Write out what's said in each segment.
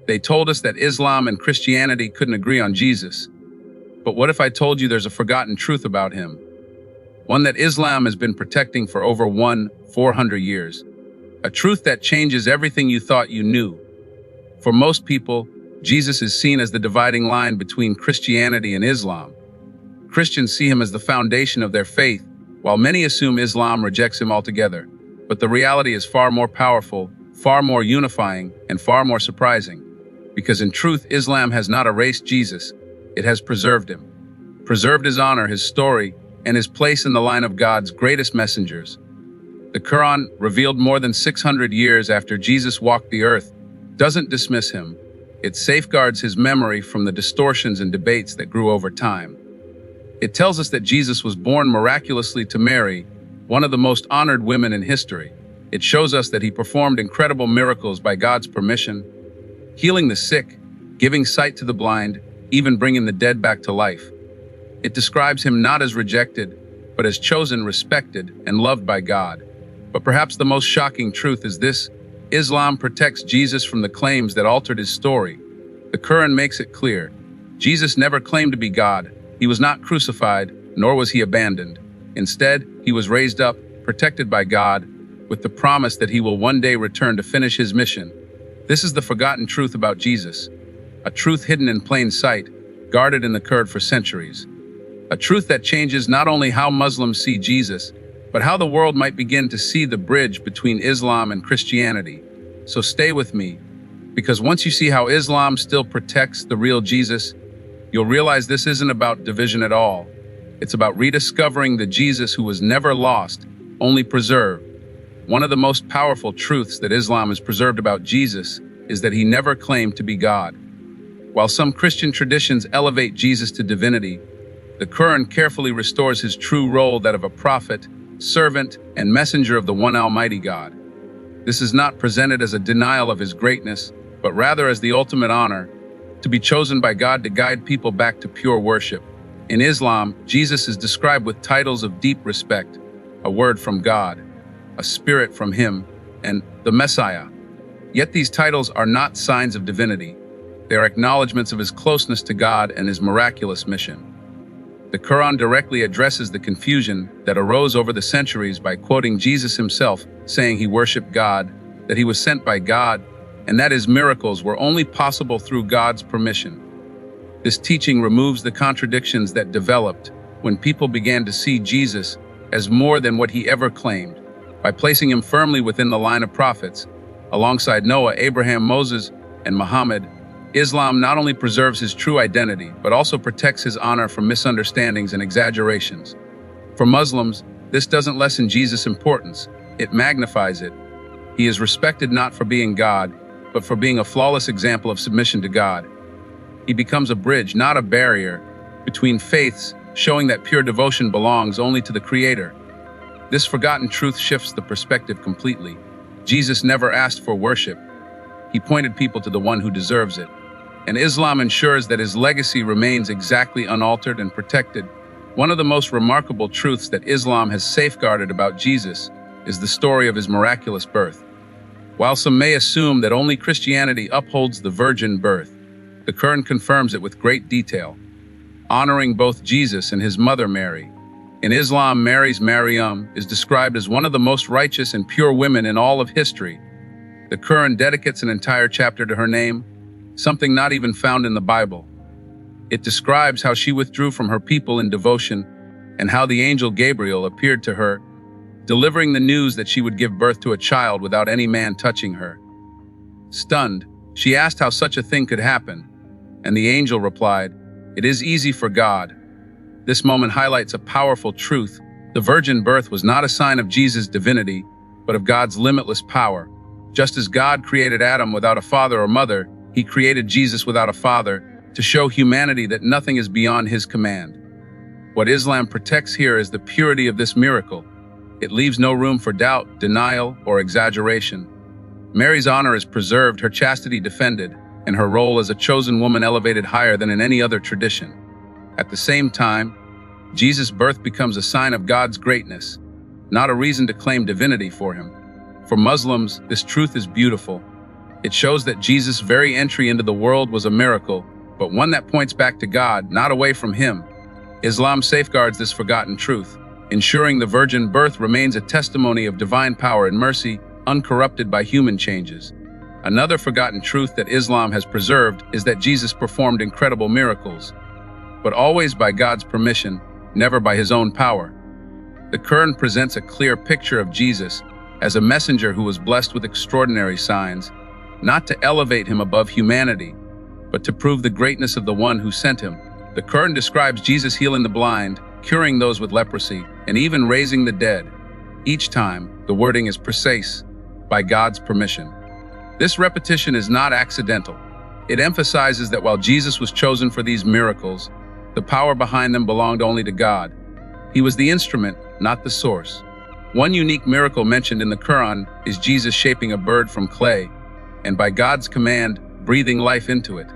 They told us that Islam and Christianity couldn't agree on Jesus. But what if I told you there's a forgotten truth about him? One that Islam has been protecting for over 400 years. A truth that changes everything you thought you knew. For most people, Jesus is seen as the dividing line between Christianity and Islam. Christians see him as the foundation of their faith, while many assume Islam rejects him altogether. But the reality is far more powerful, far more unifying, and far more surprising. Because in truth, Islam has not erased Jesus, it has preserved him. Preserved his honor, his story, and his place in the line of God's greatest messengers. The Qur'an, revealed more than 600 years after Jesus walked the earth, doesn't dismiss him. It safeguards his memory from the distortions and debates that grew over time. It tells us that Jesus was born miraculously to Mary, one of the most honored women in history. It shows us that he performed incredible miracles by God's permission, healing the sick, giving sight to the blind, even bringing the dead back to life. It describes him not as rejected, but as chosen, respected, and loved by God. But perhaps the most shocking truth is this: Islam protects Jesus from the claims that altered his story. The Qur'an makes it clear. Jesus never claimed to be God. He was not crucified, nor was he abandoned. Instead, he was raised up, protected by God, with the promise that he will one day return to finish his mission. This is the forgotten truth about Jesus, a truth hidden in plain sight, guarded in the Qur'an for centuries. A truth that changes not only how Muslims see Jesus, but how the world might begin to see the bridge between Islam and Christianity. So stay with me, because once you see how Islam still protects the real Jesus, you'll realize this isn't about division at all. It's about rediscovering the Jesus who was never lost, only preserved. One of the most powerful truths that Islam has preserved about Jesus is that he never claimed to be God. While some Christian traditions elevate Jesus to divinity, the Qur'an carefully restores his true role, that of a prophet, servant, and messenger of the one Almighty God. This is not presented as a denial of his greatness, but rather as the ultimate honor, to be chosen by God to guide people back to pure worship. In Islam, Jesus is described with titles of deep respect: a word from God, a spirit from him, and the Messiah. Yet these titles are not signs of divinity. They are acknowledgments of his closeness to God and his miraculous mission. The Qur'an directly addresses the confusion that arose over the centuries by quoting Jesus himself, saying he worshiped God, that he was sent by God, and that his miracles were only possible through God's permission. This teaching removes the contradictions that developed when people began to see Jesus as more than what he ever claimed. By placing him firmly within the line of prophets, alongside Noah, Abraham, Moses, and Muhammad, Islam not only preserves his true identity, but also protects his honor from misunderstandings and exaggerations. For Muslims, this doesn't lessen Jesus' importance, it magnifies it. He is respected not for being God, but for being a flawless example of submission to God. He becomes a bridge, not a barrier, between faiths, showing that pure devotion belongs only to the Creator. This forgotten truth shifts the perspective completely. Jesus never asked for worship. He pointed people to the one who deserves it. And Islam ensures that his legacy remains exactly unaltered and protected. One of the most remarkable truths that Islam has safeguarded about Jesus is the story of his miraculous birth. While some may assume that only Christianity upholds the virgin birth, the Qur'an confirms it with great detail, honoring both Jesus and his mother Mary. In Islam, Mary's Maryam is described as one of the most righteous and pure women in all of history. The Qur'an dedicates an entire chapter to her name, something not even found in the Bible. It describes how she withdrew from her people in devotion and how the angel Gabriel appeared to her, delivering the news that she would give birth to a child without any man touching her. Stunned, she asked how such a thing could happen, and the angel replied, "It is easy for God." This moment highlights a powerful truth. The virgin birth was not a sign of Jesus' divinity, but of God's limitless power. Just as God created Adam without a father or mother, he created Jesus without a father, to show humanity that nothing is beyond his command. What Islam protects here is the purity of this miracle. It leaves no room for doubt, denial, or exaggeration. Mary's honor is preserved, her chastity defended, and her role as a chosen woman elevated higher than in any other tradition. At the same time, Jesus' birth becomes a sign of God's greatness, not a reason to claim divinity for him. For Muslims, this truth is beautiful. It shows that Jesus' very entry into the world was a miracle, but one that points back to God, not away from Him. Islam safeguards this forgotten truth, ensuring the virgin birth remains a testimony of divine power and mercy, uncorrupted by human changes. Another forgotten truth that Islam has preserved is that Jesus performed incredible miracles, but always by God's permission, never by His own power. The Qur'an presents a clear picture of Jesus as a messenger who was blessed with extraordinary signs, not to elevate Him above humanity, but to prove the greatness of the one who sent Him. The Qur'an describes Jesus healing the blind, curing those with leprosy, and even raising the dead. Each time, the wording is precise, by God's permission. This repetition is not accidental. It emphasizes that while Jesus was chosen for these miracles, the power behind them belonged only to God. He was the instrument, not the source. One unique miracle mentioned in the Qur'an is Jesus shaping a bird from clay, and by God's command, breathing life into it.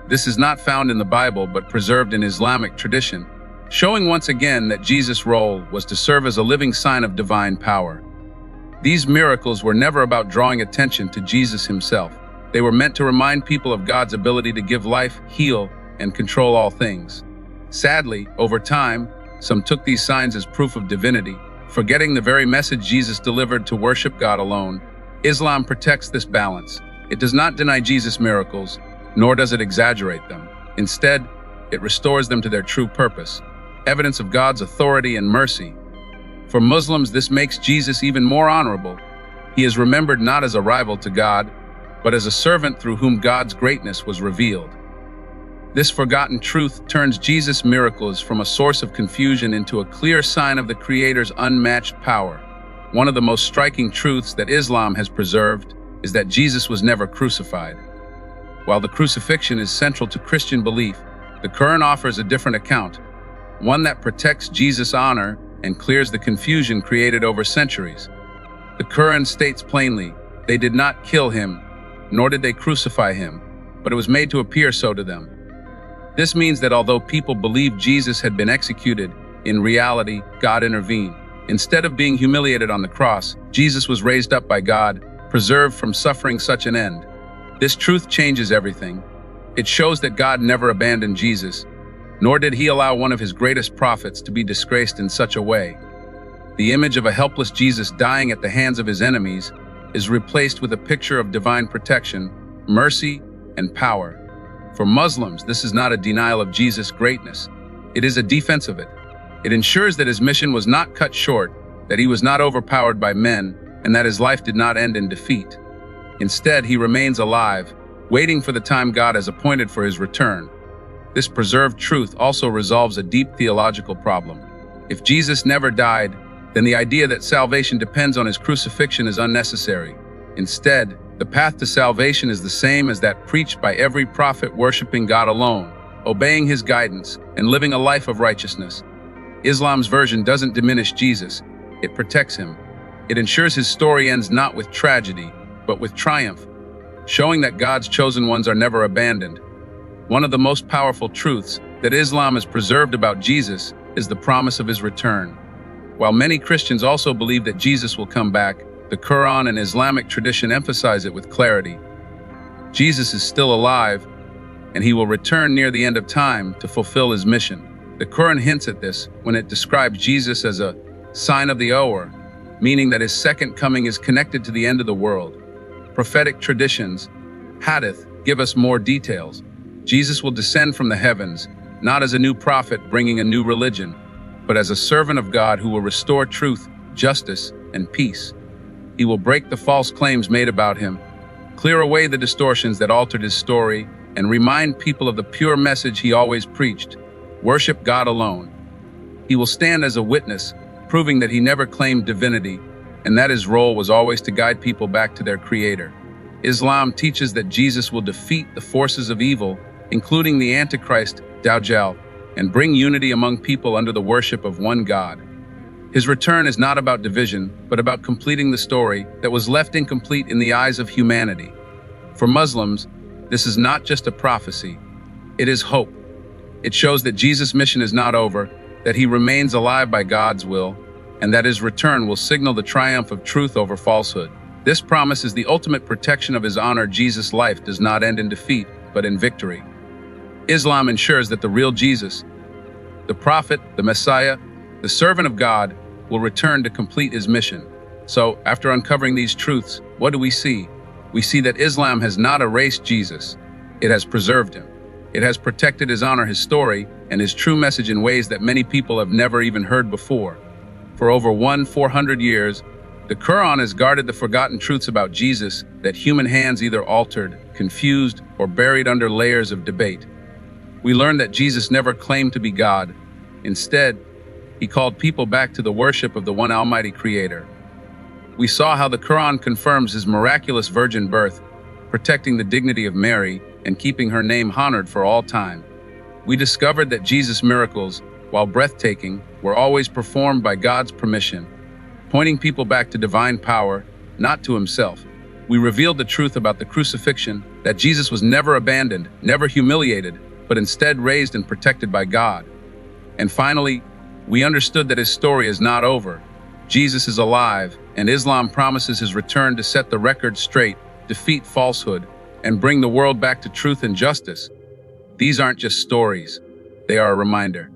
This is not found in the Bible but preserved in Islamic tradition, showing once again that Jesus' role was to serve as a living sign of divine power. These miracles were never about drawing attention to Jesus Himself. They were meant to remind people of God's ability to give life, heal, and control all things. Sadly, over time, some took these signs as proof of divinity, forgetting the very message Jesus delivered to worship God alone. Islam protects this balance. It does not deny Jesus' miracles, nor does it exaggerate them. Instead, it restores them to their true purpose, evidence of God's authority and mercy. For Muslims, this makes Jesus even more honorable. He is remembered not as a rival to God, but as a servant through whom God's greatness was revealed. This forgotten truth turns Jesus' miracles from a source of confusion into a clear sign of the Creator's unmatched power. One of the most striking truths that Islam has preserved is that Jesus was never crucified. While the crucifixion is central to Christian belief, the Qur'an offers a different account, one that protects Jesus' honor and clears the confusion created over centuries. The Qur'an states plainly, they did not kill Him, nor did they crucify Him, but it was made to appear so to them. This means that although people believed Jesus had been executed, in reality, God intervened. Instead of being humiliated on the cross, Jesus was raised up by God, preserved from suffering such an end. This truth changes everything. It shows that God never abandoned Jesus, nor did He allow one of His greatest prophets to be disgraced in such a way. The image of a helpless Jesus dying at the hands of His enemies is replaced with a picture of divine protection, mercy, and power. For Muslims, this is not a denial of Jesus' greatness. It is a defense of it. It ensures that His mission was not cut short, that He was not overpowered by men, and that His life did not end in defeat. Instead, He remains alive, waiting for the time God has appointed for His return. This preserved truth also resolves a deep theological problem. If Jesus never died, then the idea that salvation depends on His crucifixion is unnecessary. Instead, the path to salvation is the same as that preached by every prophet, worshiping God alone, obeying His guidance, and living a life of righteousness. Islam's version doesn't diminish Jesus, it protects Him. It ensures His story ends not with tragedy, but with triumph, showing that God's chosen ones are never abandoned. One of the most powerful truths that Islam has preserved about Jesus is the promise of His return. While many Christians also believe that Jesus will come back, the Qur'an and Islamic tradition emphasize it with clarity. Jesus is still alive, and He will return near the end of time to fulfill His mission. The Qur'an hints at this when it describes Jesus as a sign of the hour, meaning that His second coming is connected to the end of the world. Prophetic traditions, hadith, give us more details. Jesus will descend from the heavens, not as a new prophet bringing a new religion, but as a servant of God who will restore truth, justice, and peace. He will break the false claims made about Him, clear away the distortions that altered His story, and remind people of the pure message He always preached: worship God alone. He will stand as a witness, proving that He never claimed divinity, and that His role was always to guide people back to their Creator. Islam teaches that Jesus will defeat the forces of evil, including the Antichrist, Dajjal, and bring unity among people under the worship of one God. His return is not about division, but about completing the story that was left incomplete in the eyes of humanity. For Muslims, this is not just a prophecy, it is hope. It shows that Jesus' mission is not over, that He remains alive by God's will, and that His return will signal the triumph of truth over falsehood. This promise is the ultimate protection of his honor. Jesus' life does not end in defeat, but in victory. Islam ensures that the real Jesus, the prophet, the Messiah, the servant of God, will return to complete his mission. So, after uncovering these truths, what do we see? We see that Islam has not erased Jesus. It has preserved him. It has protected his honor, his story, and his true message in ways that many people have never even heard before. For over 400 years, the Qur'an has guarded the forgotten truths about Jesus that human hands either altered, confused, or buried under layers of debate. We learned that Jesus never claimed to be God. Instead, he called people back to the worship of the one Almighty Creator. We saw how the Qur'an confirms his miraculous virgin birth, protecting the dignity of Mary and keeping her name honored for all time. We discovered that Jesus' miracles, while breathtaking, were always performed by God's permission, pointing people back to divine power, not to himself. We revealed the truth about the crucifixion, that Jesus was never abandoned, never humiliated, but instead raised and protected by God. And finally, we understood that his story is not over. Jesus is alive, and Islam promises his return to set the record straight, defeat falsehood, and bring the world back to truth and justice. These aren't just stories. They are a reminder.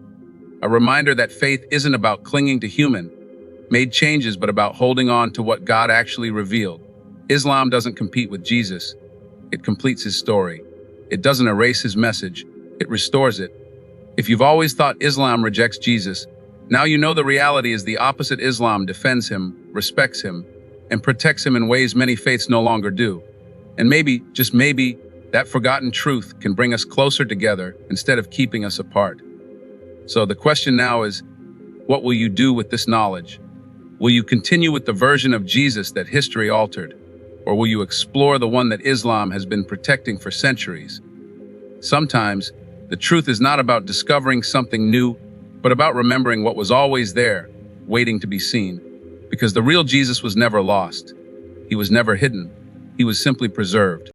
A reminder that faith isn't about clinging to human-made changes, but about holding on to what God actually revealed. Islam doesn't compete with Jesus. It completes his story. It doesn't erase his message. It restores it. If you've always thought Islam rejects Jesus, now you know the reality is the opposite. Islam defends him, respects him, and protects him in ways many faiths no longer do. And maybe, just maybe, that forgotten truth can bring us closer together instead of keeping us apart. So the question now is, what will you do with this knowledge? Will you continue with the version of Jesus that history altered? Or will you explore the one that Islam has been protecting for centuries? Sometimes, the truth is not about discovering something new, but about remembering what was always there, waiting to be seen. Because the real Jesus was never lost. He was never hidden. He was simply preserved.